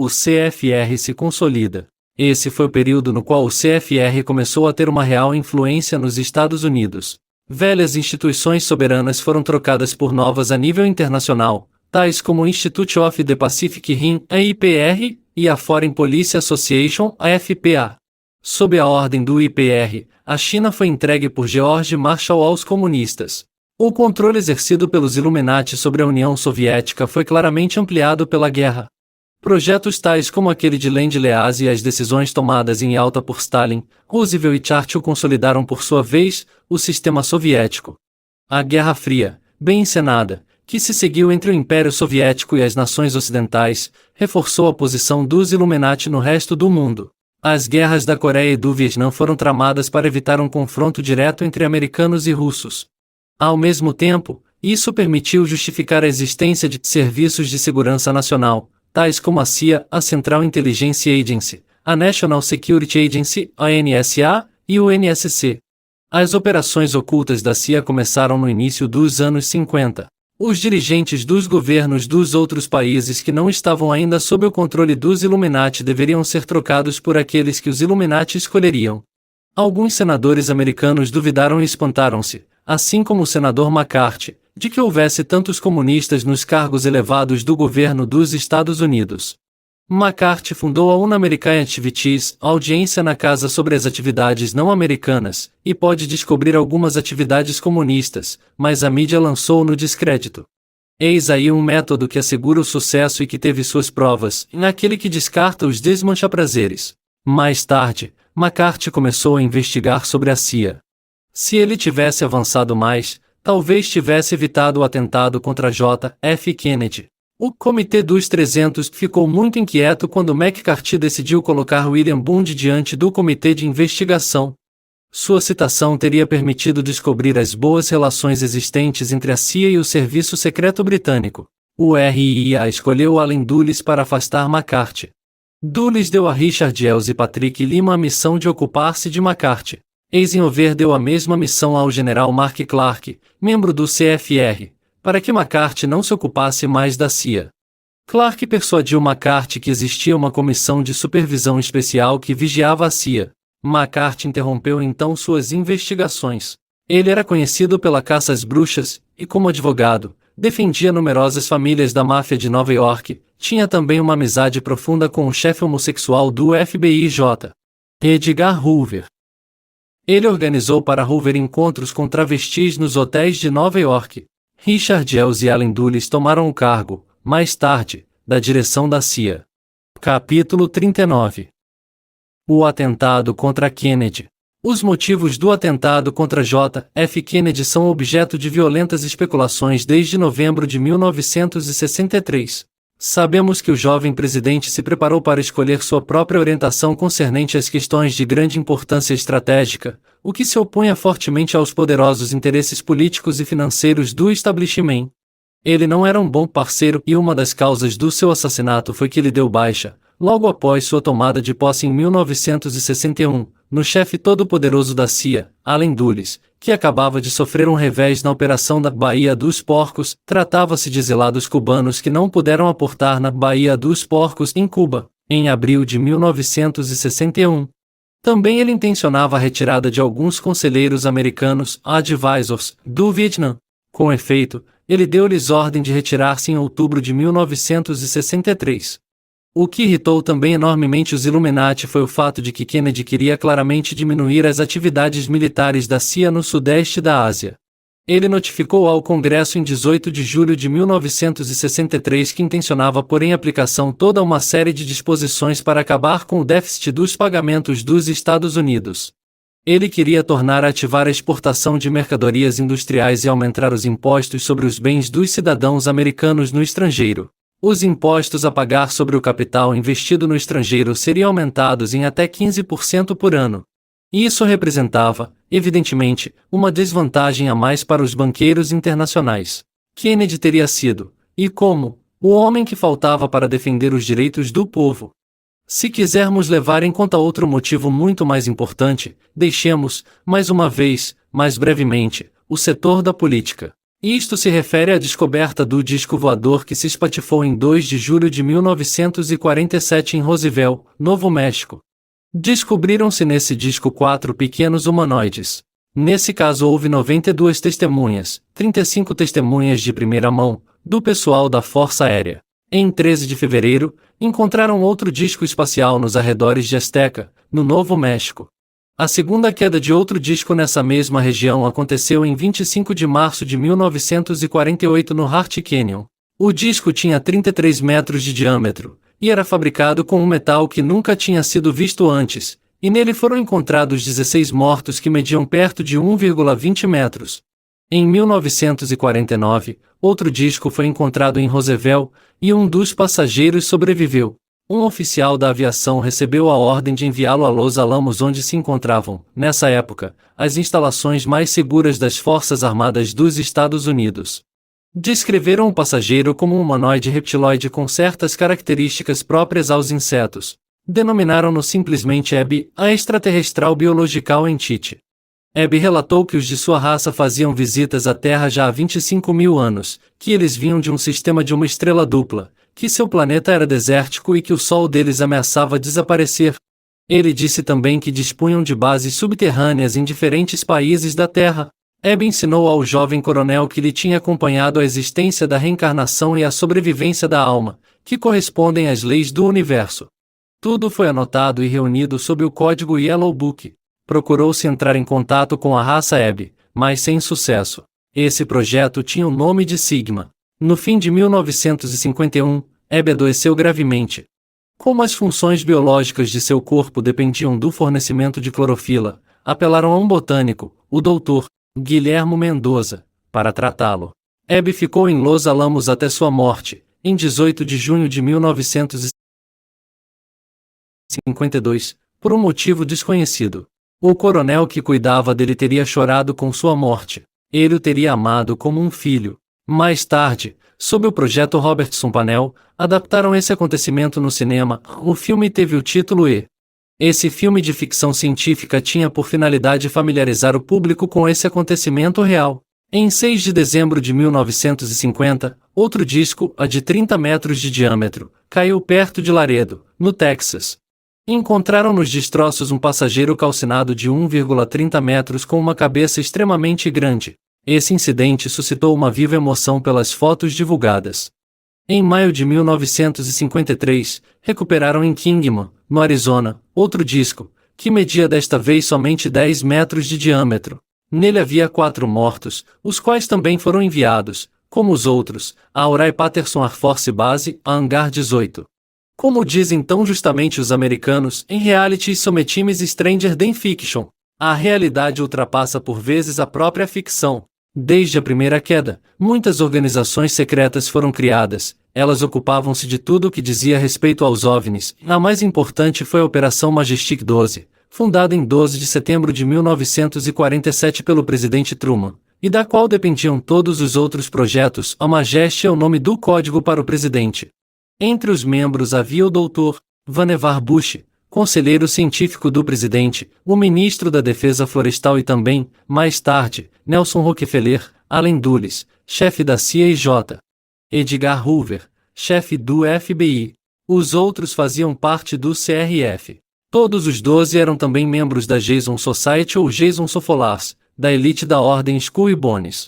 o CFR se consolida. Esse foi o período no qual o CFR começou a ter uma real influência nos Estados Unidos. Velhas instituições soberanas foram trocadas por novas a nível internacional, tais como o Institute of the Pacific Rim, a IPR, e a Foreign Policy Association, a FPA. Sob a ordem do IPR, a China foi entregue por George Marshall aos comunistas. O controle exercido pelos Illuminati sobre a União Soviética foi claramente ampliado pela guerra. Projetos tais como aquele de Lend-Lease e as decisões tomadas em Yalta por Stalin, Roosevelt e Churchill consolidaram por sua vez o sistema soviético. A Guerra Fria, bem encenada, que se seguiu entre o Império Soviético e as nações ocidentais, reforçou a posição dos Illuminati no resto do mundo. As guerras da Coreia e do Vietnã foram tramadas para evitar um confronto direto entre americanos e russos. Ao mesmo tempo, isso permitiu justificar a existência de serviços de segurança nacional, tais como a CIA, a Central Intelligence Agency, a National Security Agency, a NSA, e o NSC. As operações ocultas da CIA começaram no início dos anos 50. Os dirigentes dos governos dos outros países que não estavam ainda sob o controle dos Illuminati deveriam ser trocados por aqueles que os Illuminati escolheriam. Alguns senadores americanos duvidaram e espantaram-se, assim como o senador McCarthy, de que houvesse tantos comunistas nos cargos elevados do governo dos Estados Unidos. McCarthy fundou a Un-American Activities, a audiência na casa sobre as atividades não americanas, e pode descobrir algumas atividades comunistas, mas a mídia lançou no descrédito. Eis aí um método que assegura o sucesso e que teve suas provas, naquele que descarta os desmancha-prazeres. Mais tarde, McCarthy começou a investigar sobre a CIA. Se ele tivesse avançado mais, talvez tivesse evitado o atentado contra J. F. Kennedy. O Comitê dos 300 ficou muito inquieto quando McCarthy decidiu colocar William Bund diante do Comitê de Investigação. Sua citação teria permitido descobrir as boas relações existentes entre a CIA e o Serviço Secreto Britânico. O RIA escolheu Allen Dulles para afastar McCarthy. Dulles deu a Richard Ells e Patrick Lima a missão de ocupar-se de McCarthy. Eisenhower deu a mesma missão ao general Mark Clark, membro do CFR, para que McCarthy não se ocupasse mais da CIA. Clark persuadiu McCarthy que existia uma comissão de supervisão especial que vigiava a CIA. McCarthy interrompeu então suas investigações. Ele era conhecido pela caça às bruxas, e como advogado, defendia numerosas famílias da máfia de Nova York. Tinha também uma amizade profunda com o chefe homossexual do FBI J. Edgar Hoover. Ele organizou para Hoover encontros com travestis nos hotéis de Nova York. Richard Ells e Allen Dulles tomaram o cargo, mais tarde, da direção da CIA. Capítulo 39. O atentado contra Kennedy. Os motivos do atentado contra J. F. Kennedy são objeto de violentas especulações desde novembro de 1963. Sabemos que o jovem presidente se preparou para escolher sua própria orientação concernente às questões de grande importância estratégica, o que se opunha fortemente aos poderosos interesses políticos e financeiros do establishment. Ele não era um bom parceiro e uma das causas do seu assassinato foi que ele deu baixa, logo após sua tomada de posse em 1961, no chefe todo-poderoso da CIA, Allen Dulles, que acabava de sofrer um revés na Operação da Baía dos Porcos. Tratava-se de exilados cubanos que não puderam aportar na Baía dos Porcos, em Cuba, em abril de 1961. Também ele intencionava a retirada de alguns conselheiros americanos, advisors, do Vietnã. Com efeito, ele deu-lhes ordem de retirar-se em outubro de 1963. O que irritou também enormemente os Illuminati foi o fato de que Kennedy queria claramente diminuir as atividades militares da CIA no sudeste da Ásia. Ele notificou ao Congresso em 18 de julho de 1963 que intencionava pôr em aplicação toda uma série de disposições para acabar com o déficit dos pagamentos dos Estados Unidos. Ele queria tornar a ativar a exportação de mercadorias industriais e aumentar os impostos sobre os bens dos cidadãos americanos no estrangeiro. Os impostos a pagar sobre o capital investido no estrangeiro seriam aumentados em até 15% por ano. Isso representava, evidentemente, uma desvantagem a mais para os banqueiros internacionais. Kennedy teria sido, e como, o homem que faltava para defender os direitos do povo. Se quisermos levar em conta outro motivo muito mais importante, deixemos, mais uma vez, mais brevemente, o setor da política. Isto se refere à descoberta do disco voador que se espatifou em 2 de julho de 1947 em Roswell, Novo México. Descobriram-se nesse disco 4 pequenos humanoides. Nesse caso houve 92 testemunhas, 35 testemunhas de primeira mão, do pessoal da Força Aérea. Em 13 de fevereiro, encontraram outro disco espacial nos arredores de Azteca, no Novo México. A segunda queda de outro disco nessa mesma região aconteceu em 25 de março de 1948 no Hart Canyon. O disco tinha 33 metros de diâmetro, e era fabricado com um metal que nunca tinha sido visto antes, e nele foram encontrados 16 mortos que mediam perto de 1,20 metros. Em 1949, outro disco foi encontrado em Roswell, e um dos passageiros sobreviveu. Um oficial da aviação recebeu a ordem de enviá-lo a Los Alamos, onde se encontravam, nessa época, as instalações mais seguras das Forças Armadas dos Estados Unidos. Descreveram o passageiro como um humanoide reptiloide com certas características próprias aos insetos. Denominaram-no simplesmente Ebb, a extraterrestral biological entity. Ebb relatou que os de sua raça faziam visitas à Terra já há 25 mil anos, que eles vinham de um sistema de uma estrela dupla, que seu planeta era desértico e que o Sol deles ameaçava desaparecer. Ele disse também que dispunham de bases subterrâneas em diferentes países da Terra. Ebb ensinou ao jovem coronel que lhe tinha acompanhado a existência da reencarnação e a sobrevivência da alma, que correspondem às leis do universo. Tudo foi anotado e reunido sob o código Yellow Book. Procurou-se entrar em contato com a raça Ebb, mas sem sucesso. Esse projeto tinha o nome de Sigma. No fim de 1951, Ebb adoeceu gravemente. Como as funções biológicas de seu corpo dependiam do fornecimento de clorofila, apelaram a um botânico, o Dr. Guilhermo Mendoza, para tratá-lo. Ebb ficou em Los Alamos até sua morte, em 18 de junho de 1952, por um motivo desconhecido. O coronel que cuidava dele teria chorado com sua morte. Ele o teria amado como um filho. Mais tarde, sob o projeto Robertson Panel, adaptaram esse acontecimento no cinema. O filme teve o título E. Esse filme de ficção científica tinha por finalidade familiarizar o público com esse acontecimento real. Em 6 de dezembro de 1950, outro disco, a de 30 metros de diâmetro, caiu perto de Laredo, no Texas. Encontraram nos destroços um passageiro calcinado de 1,30 metros com uma cabeça extremamente grande. Esse incidente suscitou uma viva emoção pelas fotos divulgadas. Em maio de 1953, recuperaram em Kingman, no Arizona, outro disco, que media desta vez somente 10 metros de diâmetro. Nele havia 4 mortos, os quais também foram enviados, como os outros, a Wright-Patterson Air Force Base, a Hangar 18. Como dizem tão justamente os americanos, em reality sometimes stranger than fiction. A realidade ultrapassa por vezes a própria ficção. Desde a primeira queda, muitas organizações secretas foram criadas. Elas ocupavam-se de tudo o que dizia respeito aos OVNIs. A mais importante foi a Operação Majestic 12, fundada em 12 de setembro de 1947 pelo presidente Truman, e da qual dependiam todos os outros projetos. A Majestic é o nome do código para o presidente. Entre os membros havia o Dr. Vannevar Bush, conselheiro científico do presidente, o ministro da Defesa Florestal e também, mais tarde, Nelson Rockefeller, Allen Dulles, chefe da CIA e J. Edgar Hoover, chefe do FBI. Os outros faziam parte do CRF. Todos os 12 eram também membros da Jason Society ou Jason Sofolars, da elite da Ordem Skull e Bones.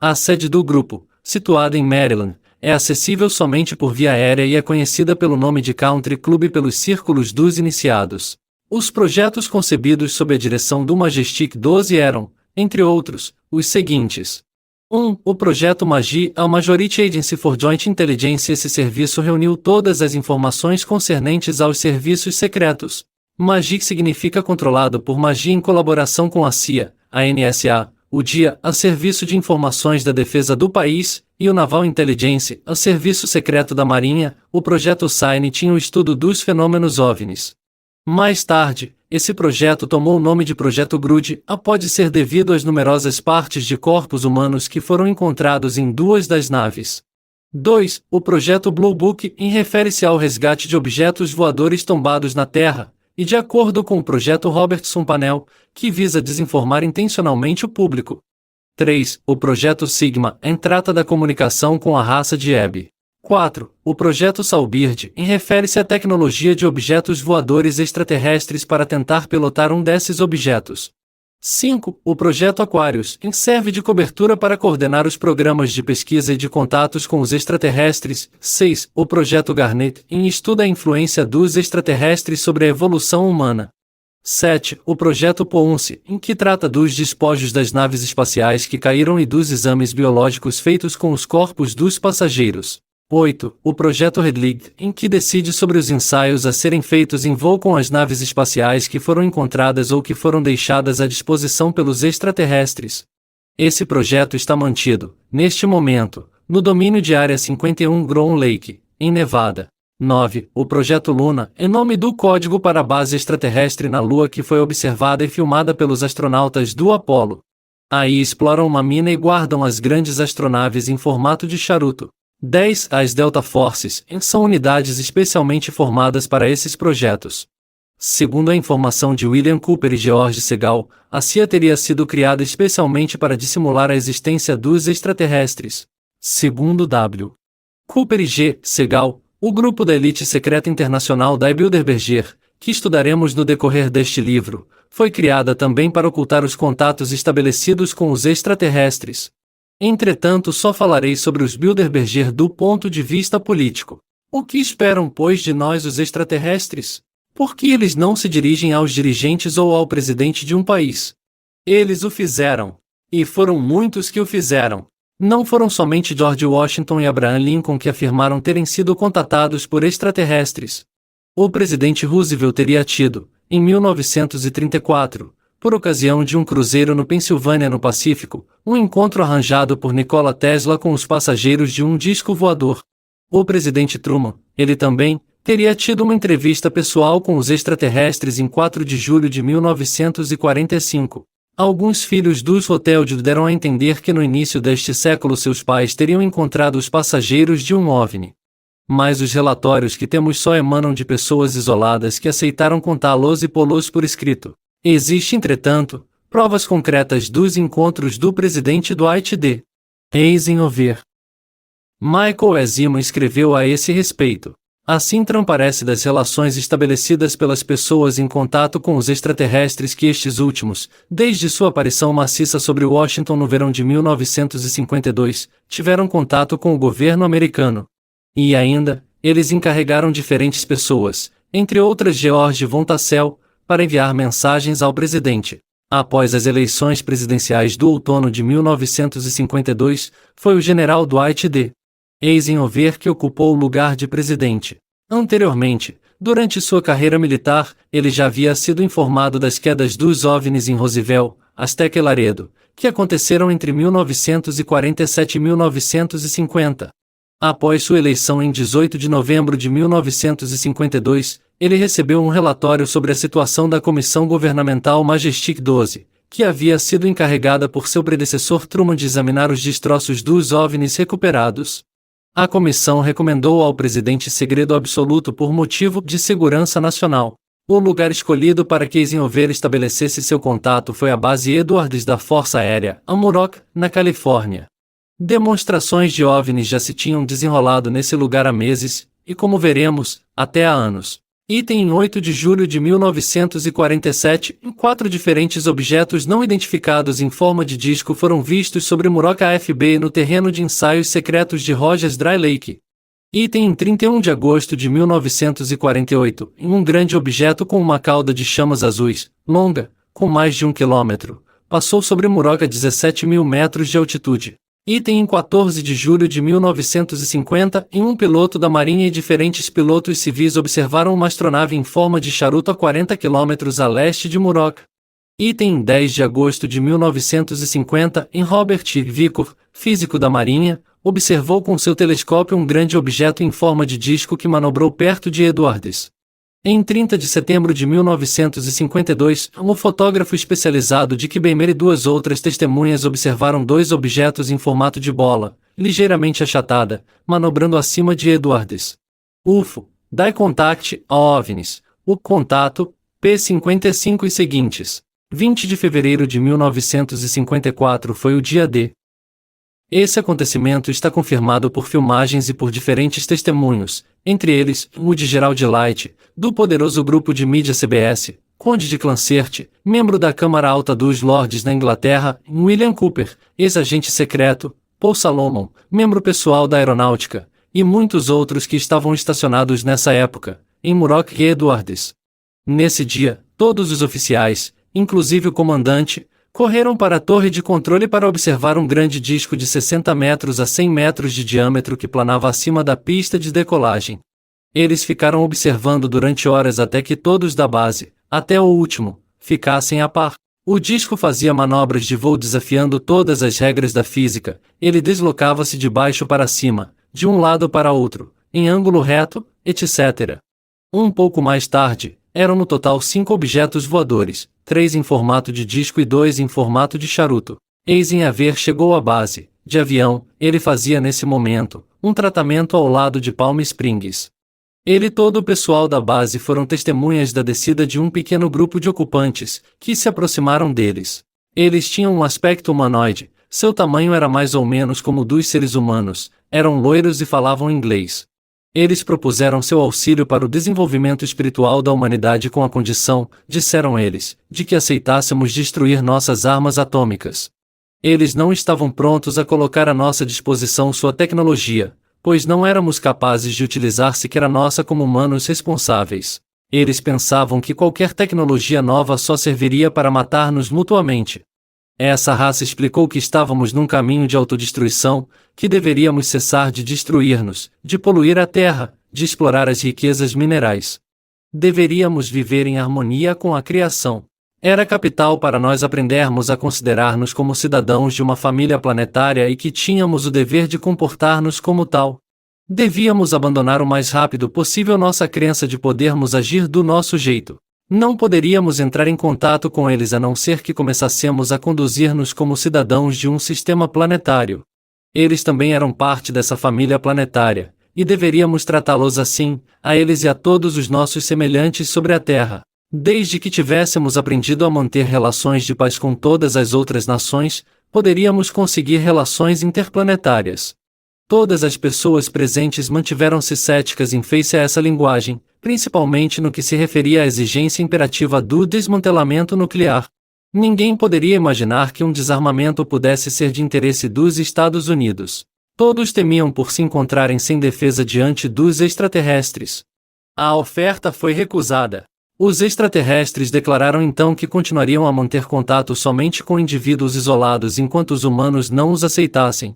A sede do grupo, situada em Maryland, é acessível somente por via aérea e é conhecida pelo nome de Country Club pelos círculos dos iniciados. Os projetos concebidos sob a direção do Majestic 12 eram, entre outros, os seguintes. 1. O projeto MAGI, a Majority Agency for Joint Intelligence. Esse serviço reuniu todas as informações concernentes aos serviços secretos. MAGI significa controlado por MAGI em colaboração com a CIA, a NSA, o DIA, a Serviço de Informações da Defesa do país, e o Naval Intelligence, a Serviço Secreto da Marinha. O projeto SINE tinha o estudo dos fenômenos OVNIs. Mais tarde, esse projeto tomou o nome de Projeto GRUD, pode ser devido às numerosas partes de corpos humanos que foram encontrados em 2 das naves. 2. O projeto Blue Book, refere-se ao resgate de objetos voadores tombados na Terra, e de acordo com o projeto Robertson Panel, que visa desinformar intencionalmente o público. 3. O Projeto Sigma, trata da comunicação com a raça de Ebb. 4. O Projeto Salbird, refere-se à tecnologia de objetos voadores extraterrestres para tentar pilotar um desses objetos. 5. O Projeto Aquarius, serve de cobertura para coordenar os programas de pesquisa e de contatos com os extraterrestres. 6. O Projeto Garnet, estuda a influência dos extraterrestres sobre a evolução humana. 7. O Projeto Pounce, que trata dos despojos das naves espaciais que caíram e dos exames biológicos feitos com os corpos dos passageiros. 8. O Projeto Redlig, que decide sobre os ensaios a serem feitos em voo com as naves espaciais que foram encontradas ou que foram deixadas à disposição pelos extraterrestres. Esse projeto está mantido, neste momento, no domínio de Área 51 Groom Lake, em Nevada. 9. O Projeto Luna, nome do código para a base extraterrestre na Lua que foi observada e filmada pelos astronautas do Apollo. Aí exploram uma mina e guardam as grandes astronaves em formato de charuto. 10. As Delta Forces, são unidades especialmente formadas para esses projetos. Segundo a informação de William Cooper e George Segal, a CIA teria sido criada especialmente para dissimular a existência dos extraterrestres. Segundo W. Cooper e G. Segal, o grupo da elite secreta internacional da Bilderberger, que estudaremos no decorrer deste livro, foi criada também para ocultar os contatos estabelecidos com os extraterrestres. Entretanto, só falarei sobre os Bilderberger do ponto de vista político. O que esperam, pois, de nós os extraterrestres? Por que eles não se dirigem aos dirigentes ou ao presidente de um país? Eles o fizeram. E foram muitos que o fizeram. Não foram somente George Washington e Abraham Lincoln que afirmaram terem sido contatados por extraterrestres. O presidente Roosevelt teria tido, em 1934, por ocasião de um cruzeiro no Pensilvânia no Pacífico, um encontro arranjado por Nikola Tesla com os passageiros de um disco voador. O presidente Truman, ele também, teria tido uma entrevista pessoal com os extraterrestres em 4 de julho de 1945. Alguns filhos dos Rothschild deram a entender que no início deste século seus pais teriam encontrado os passageiros de um OVNI. Mas os relatórios que temos só emanam de pessoas isoladas que aceitaram contá-los e pô-los por escrito. Existe, entretanto, provas concretas dos encontros do presidente Dwight D. Eisenhower. Michael Ezima escreveu a esse respeito. Assim transparece das relações estabelecidas pelas pessoas em contato com os extraterrestres que estes últimos, desde sua aparição maciça sobre Washington no verão de 1952, tiveram contato com o governo americano. E ainda, eles encarregaram diferentes pessoas, entre outras George von Tassel, para enviar mensagens ao presidente. Após as eleições presidenciais do outono de 1952, foi o general Dwight D. Eisenhower que ocupou o lugar de presidente. Anteriormente, durante sua carreira militar, ele já havia sido informado das quedas dos OVNIs em Roosevelt, Azteca e Laredo, que aconteceram entre 1947 e 1950. Após sua eleição em 18 de novembro de 1952, ele recebeu um relatório sobre a situação da Comissão Governamental Majestic 12, que havia sido encarregada por seu predecessor Truman de examinar os destroços dos OVNIs recuperados. A comissão recomendou ao presidente segredo absoluto por motivo de segurança nacional. O lugar escolhido para que Eisenhower estabelecesse seu contato foi a base Edwards da Força Aérea, em Muroc, na Califórnia. Demonstrações de OVNIs já se tinham desenrolado nesse lugar há meses, e como veremos, até há anos. Item em 8 de julho de 1947, 4 diferentes objetos não identificados em forma de disco foram vistos sobre Muroc AFB no terreno de ensaios secretos de Rogers Dry Lake. Item em 31 de agosto de 1948, um grande objeto com uma cauda de chamas azuis, longa, com mais de 1 quilômetro, passou sobre Muroc a 17.000 metros de altitude. Item em 14 de julho de 1950, um piloto da Marinha e diferentes pilotos civis observaram uma astronave em forma de charuto a 40 km a leste de Muroc. Item em 10 de agosto de 1950, Robert Vicor, físico da Marinha, observou com seu telescópio um grande objeto em forma de disco que manobrou perto de Edwards. Em 30 de setembro de 1952, um fotógrafo especializado de Kibbemer e 2 outras testemunhas observaram 2 objetos em formato de bola, ligeiramente achatada, manobrando acima de Edwards. UFO, Die Contact, OVNIs, o contato, P55 e seguintes. 20 de fevereiro de 1954 foi o dia D. Esse acontecimento está confirmado por filmagens e por diferentes testemunhos, entre eles, o de Gerald Light, do poderoso grupo de mídia CBS, Conde de Clancerty, membro da Câmara Alta dos Lordes na Inglaterra, William Cooper, ex-agente secreto, Paul Salomon, membro pessoal da aeronáutica, e muitos outros que estavam estacionados nessa época, em Muroc e Edwards. Nesse dia, todos os oficiais, inclusive o comandante, correram para a torre de controle para observar um grande disco de 60 metros a 100 metros de diâmetro que planava acima da pista de decolagem. Eles ficaram observando durante horas até que todos da base, até o último, ficassem a par. O disco fazia manobras de voo desafiando todas as regras da física, ele deslocava-se de baixo para cima, de um lado para outro, em ângulo reto, etc. Um pouco mais tarde, eram no total 5 objetos voadores, 3 em formato de disco e 2 em formato de charuto. Eisenhower chegou à base, de avião, ele fazia nesse momento, um tratamento ao lado de Palm Springs. Ele e todo o pessoal da base foram testemunhas da descida de um pequeno grupo de ocupantes, que se aproximaram deles. Eles tinham um aspecto humanoide, seu tamanho era mais ou menos como o dos seres humanos, eram loiros e falavam inglês. Eles propuseram seu auxílio para o desenvolvimento espiritual da humanidade com a condição, disseram eles, de que aceitássemos destruir nossas armas atômicas. Eles não estavam prontos a colocar à nossa disposição sua tecnologia, pois não éramos capazes de utilizar sequer a nossa como humanos responsáveis. Eles pensavam que qualquer tecnologia nova só serviria para matar-nos mutuamente. Essa raça explicou que estávamos num caminho de autodestruição, que deveríamos cessar de destruir-nos, de poluir a terra, de explorar as riquezas minerais. Deveríamos viver em harmonia com a criação. Era capital para nós aprendermos a considerar-nos como cidadãos de uma família planetária e que tínhamos o dever de comportar-nos como tal. Devíamos abandonar o mais rápido possível nossa crença de podermos agir do nosso jeito. Não poderíamos entrar em contato com eles a não ser que começássemos a conduzir-nos como cidadãos de um sistema planetário. Eles também eram parte dessa família planetária, e deveríamos tratá-los assim, a eles e a todos os nossos semelhantes sobre a Terra. Desde que tivéssemos aprendido a manter relações de paz com todas as outras nações, poderíamos conseguir relações interplanetárias. Todas as pessoas presentes mantiveram-se céticas em face a essa linguagem, principalmente no que se referia à exigência imperativa do desmantelamento nuclear. Ninguém poderia imaginar que um desarmamento pudesse ser de interesse dos Estados Unidos. Todos temiam por se encontrarem sem defesa diante dos extraterrestres. A oferta foi recusada. Os extraterrestres declararam então que continuariam a manter contato somente com indivíduos isolados enquanto os humanos não os aceitassem.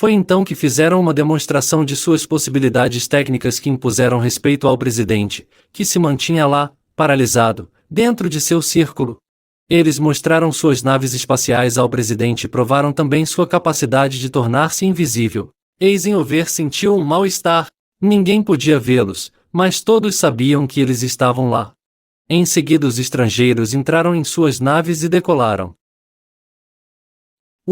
Foi então que fizeram uma demonstração de suas possibilidades técnicas que impuseram respeito ao presidente, que se mantinha lá, paralisado, dentro de seu círculo. Eles mostraram suas naves espaciais ao presidente e provaram também sua capacidade de tornar-se invisível. Eisenhower sentiu um mal-estar. Ninguém podia vê-los, mas todos sabiam que eles estavam lá. Em seguida os estrangeiros entraram em suas naves e decolaram.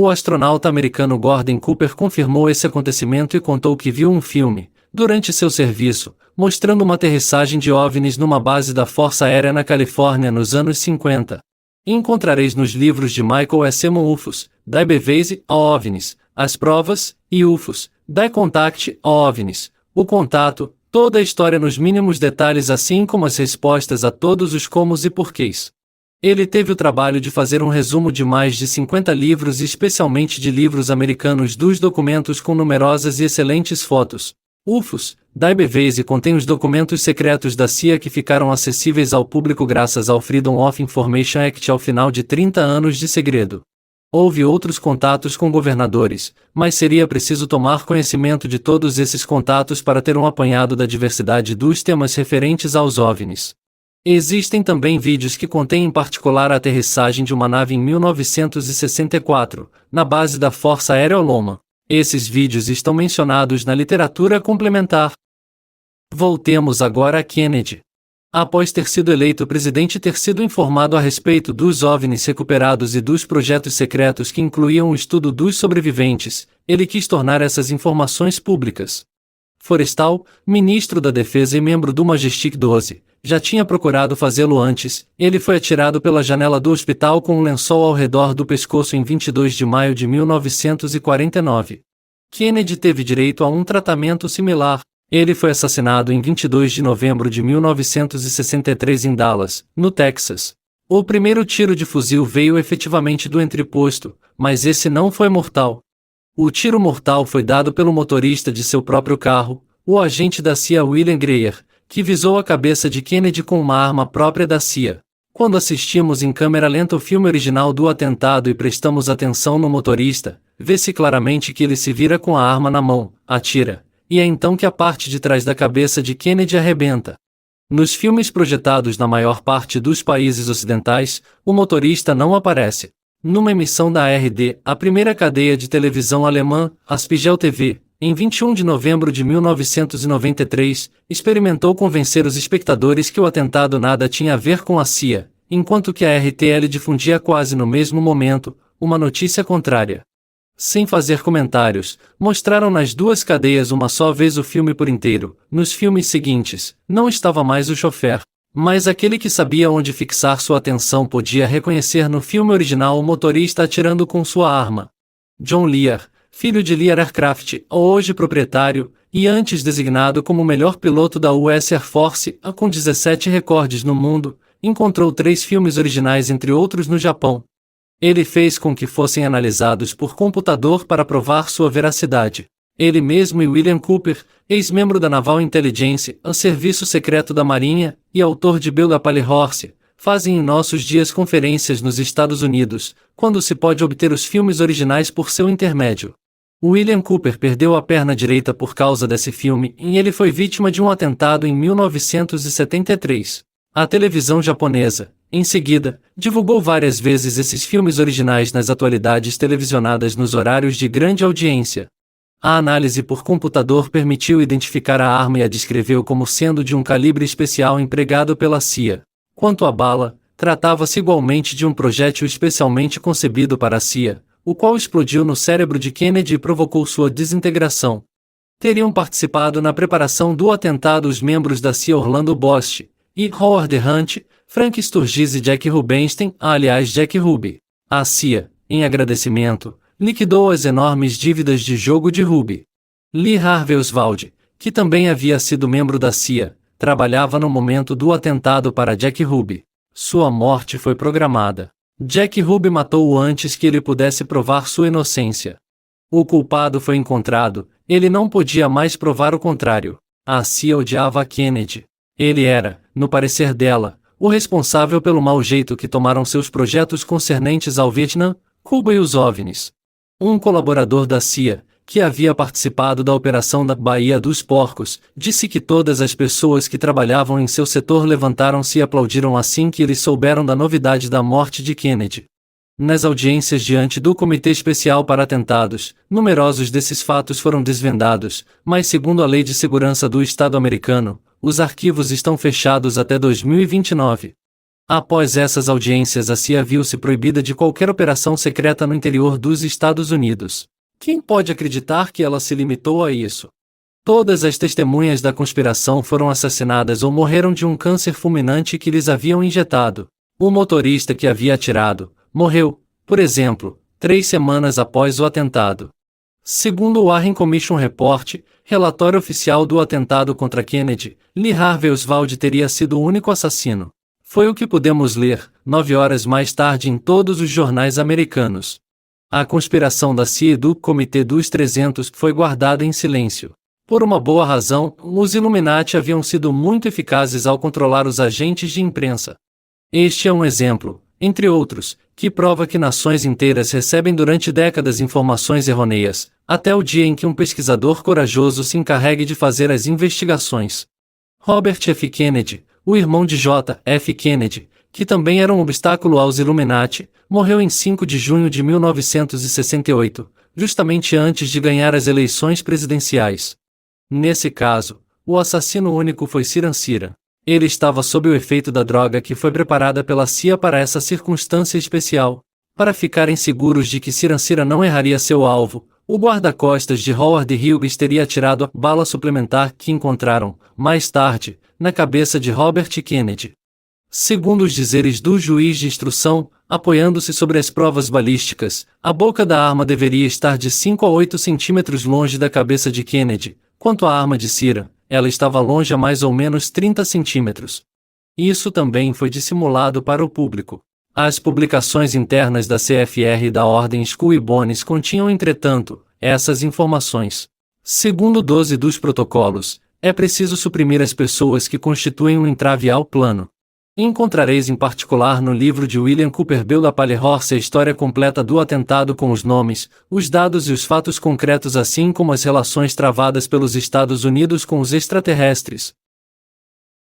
O astronauta americano Gordon Cooper confirmou esse acontecimento e contou que viu um filme, durante seu serviço, mostrando uma aterrissagem de OVNIs numa base da Força Aérea na Califórnia nos anos 50. Encontrareis nos livros de Michael S. M. UFOs, Die Beweise, OVNIs, As Provas, e UFOs, Die Contact, OVNIs, o contato, toda a história nos mínimos detalhes assim como as respostas a todos os comos e porquês. Ele teve o trabalho de fazer um resumo de mais de 50 livros e especialmente de livros americanos dos documentos com numerosas e excelentes fotos. UFOs, Die Beweise contém os documentos secretos da CIA que ficaram acessíveis ao público graças ao Freedom of Information Act ao final de 30 anos de segredo. Houve outros contatos com governadores, mas seria preciso tomar conhecimento de todos esses contatos para ter um apanhado da diversidade dos temas referentes aos OVNIs. Existem também vídeos que contêm em particular a aterrissagem de uma nave em 1964, na base da Força Aérea Loma. Esses vídeos estão mencionados na literatura complementar. Voltemos agora a Kennedy. Após ter sido eleito presidente e ter sido informado a respeito dos OVNIs recuperados e dos projetos secretos que incluíam o estudo dos sobreviventes, ele quis tornar essas informações públicas. Forrestal, ministro da Defesa e membro do Majestic 12, já tinha procurado fazê-lo antes. Ele foi atirado pela janela do hospital com um lençol ao redor do pescoço em 22 de maio de 1949. Kennedy teve direito a um tratamento similar. Ele foi assassinado em 22 de novembro de 1963 em Dallas, no Texas. O primeiro tiro de fuzil veio efetivamente do entreposto, mas esse não foi mortal. O tiro mortal foi dado pelo motorista de seu próprio carro, o agente da CIA William Greer, que visou a cabeça de Kennedy com uma arma própria da CIA. Quando assistimos em câmera lenta o filme original do atentado e prestamos atenção no motorista, vê-se claramente que ele se vira com a arma na mão, atira, e é então que a parte de trás da cabeça de Kennedy arrebenta. Nos filmes projetados na maior parte dos países ocidentais, o motorista não aparece. Numa emissão da ARD, a primeira cadeia de televisão alemã, a Spiegel TV, em 21 de novembro de 1993, experimentou convencer os espectadores que o atentado nada tinha a ver com a CIA, enquanto que a RTL difundia quase no mesmo momento uma notícia contrária. Sem fazer comentários, mostraram nas duas cadeias uma só vez o filme por inteiro. Nos filmes seguintes, não estava mais o chofer, mas aquele que sabia onde fixar sua atenção podia reconhecer no filme original o motorista atirando com sua arma. John Lear, filho de Lear Aircraft, hoje proprietário, e antes designado como o melhor piloto da US Air Force, com 17 recordes no mundo, encontrou 3 filmes originais entre outros no Japão. Ele fez com que fossem analisados por computador para provar sua veracidade. Ele mesmo e William Cooper, ex-membro da Naval Intelligence, o Serviço Secreto da Marinha, e autor de Bill Pally Horse, fazem em nossos dias conferências nos Estados Unidos, quando se pode obter os filmes originais por seu intermédio. William Cooper perdeu a perna direita por causa desse filme e ele foi vítima de um atentado em 1973. A televisão japonesa, em seguida, divulgou várias vezes esses filmes originais nas atualidades televisionadas nos horários de grande audiência. A análise por computador permitiu identificar a arma e a descreveu como sendo de um calibre especial empregado pela CIA. Quanto à bala, tratava-se igualmente de um projétil especialmente concebido para a CIA, o qual explodiu no cérebro de Kennedy e provocou sua desintegração. Teriam participado na preparação do atentado os membros da CIA Orlando Bost e Howard Hunt, Frank Sturgis e Jack Rubenstein, aliás Jack Ruby. A CIA, em agradecimento, liquidou as enormes dívidas de jogo de Ruby. Lee Harvey Oswald, que também havia sido membro da CIA, trabalhava no momento do atentado para Jack Ruby. Sua morte foi programada. Jack Ruby matou-o antes que ele pudesse provar sua inocência. O culpado foi encontrado, ele não podia mais provar o contrário. A CIA odiava Kennedy. Ele era, no parecer dela, o responsável pelo mau jeito que tomaram seus projetos concernentes ao Vietnã, Cuba e os OVNIs. Um colaborador da CIA, que havia participado da operação da Baía dos Porcos, disse que todas as pessoas que trabalhavam em seu setor levantaram-se e aplaudiram assim que eles souberam da novidade da morte de Kennedy. Nas audiências diante do Comitê Especial para Atentados, numerosos desses fatos foram desvendados, mas segundo a Lei de Segurança do Estado americano, os arquivos estão fechados até 2029. Após essas audiências, a CIA viu-se proibida de qualquer operação secreta no interior dos Estados Unidos. Quem pode acreditar que ela se limitou a isso? Todas as testemunhas da conspiração foram assassinadas ou morreram de um câncer fulminante que lhes haviam injetado. O motorista que havia atirado morreu, por exemplo, 3 semanas após o atentado. Segundo o Warren Commission Report, relatório oficial do atentado contra Kennedy, Lee Harvey Oswald teria sido o único assassino. Foi o que pudemos ler, 9 horas mais tarde em todos os jornais americanos. A conspiração da CIA e do Comitê dos 300 foi guardada em silêncio. Por uma boa razão, os Illuminati haviam sido muito eficazes ao controlar os agentes de imprensa. Este é um exemplo, entre outros, que prova que nações inteiras recebem durante décadas informações errôneas, até o dia em que um pesquisador corajoso se encarregue de fazer as investigações. Robert F. Kennedy, o irmão de J. F. Kennedy, que também era um obstáculo aos Illuminati, morreu em 5 de junho de 1968, justamente antes de ganhar as eleições presidenciais. Nesse caso, o assassino único foi Siran Siran. Ele estava sob o efeito da droga que foi preparada pela CIA para essa circunstância especial. Para ficarem seguros de que Siran Siran não erraria seu alvo, O guarda-costas de Howard Hughes teria atirado a bala suplementar que encontraram, mais tarde, na cabeça de Robert Kennedy. Segundo os dizeres do juiz de instrução, apoiando-se sobre as provas balísticas, a boca da arma deveria estar de 5 a 8 centímetros longe da cabeça de Kennedy. Quanto à arma de cera, ela estava longe a mais ou menos 30 centímetros. Isso também foi dissimulado para o público. As publicações internas da CFR e da Ordem Skull e Bones continham, entretanto, essas informações. Segundo 12 dos protocolos, é preciso suprimir as pessoas que constituem um entrave ao plano. Encontrareis em particular no livro de William Cooper Bell da Palehorse a história completa do atentado com os nomes, os dados e os fatos concretos, assim como as relações travadas pelos Estados Unidos com os extraterrestres.